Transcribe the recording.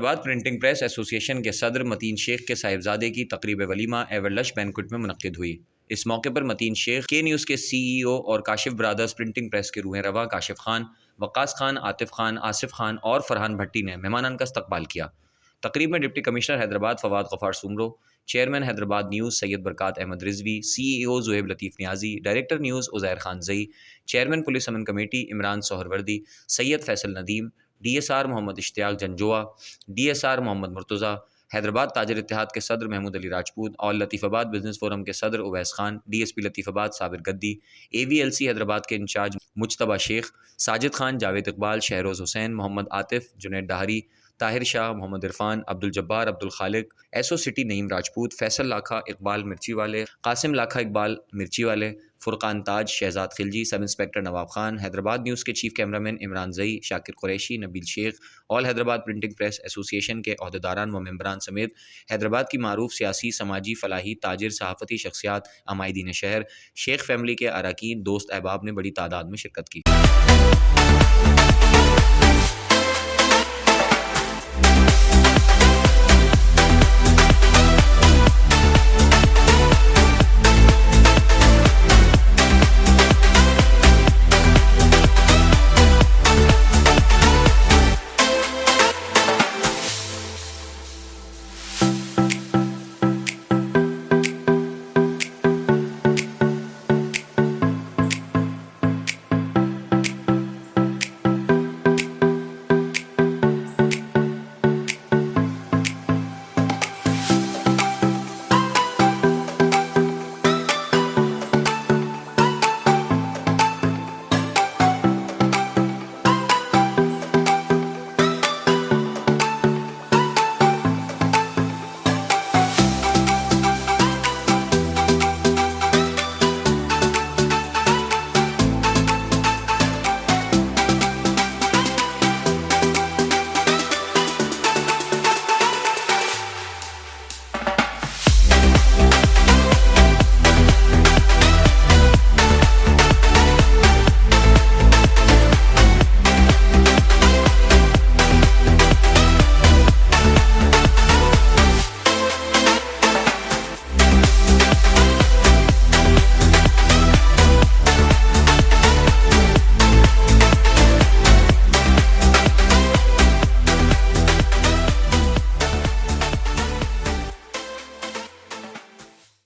Hyderabad printing press association के सदर मतीन शेख के साहिबजादे की तकरीब वलीमा एवरलश बैंकुट में मुनक्किद हुई। इस मौके पर मतीन शेख के न्यूज़ के CEO और काशिफ ब्रादर्स प्रिंटिंग प्रेस के रूह रवा काशिफ खान, वक्कास खान, आतिफ खान, आसिफ खान और फरहान भट्टी ने मेहमानान का इस्तकबाल किया। तकरीब में deputy commissioner Hyderabad Fawad Ghaffar Soomro, chairman Hyderabad news Syed Barkat Ahmed Rizvi, CEO Zuhaib Latif Niazi, director news Uzair Khan Zai, chairman police Aman committee Imran Suhrawardy, Syed Faisal Nadeem, DSR Mohammad Ishtiaq Janjua, DSR Mohammad Murtaza, Hyderabad Tajir Ittehad के सदर महमूद अली राजपूत और लतीफ़ाबाद बिजनेस फोरम के सदर उवैस खान, DSP लतीफ़ाबाद साबिर गद्दी, AVLC हैदराबाद के incharge Mujtaba Shaikh, Sajid Khan, Javed Iqbal, Shahroz Hussain, Mohammad Atif, Junaid Dahri, Tahir Shah, Mohammad Irfan, Abdul Jabbar, Abdul Khaliq, SO city Naeem Rajput, Faisal Lakha Iqbal मिर्ची वाले, कासिम लाखा इकबाल मिर्ची वाले, फुरकान ताज, Shahzad Khilji, sub inspector Nawab Khan, Hyderabad news के chief cameraman Imran Zai, Shakir Qureshi, Nabeel Sheikh, all Hyderabad printing press association के अहदेदारान व मेंबरान समेत हैदराबाद की मारूफ सियासी, समाजी, फलाही, ताजिर, सहाफ़ती शख्सियात, अमायदीन शहर, शेख फैमिली के अरकान, दोस्त अहबाब ने बड़ी तादाद में शिरकत की।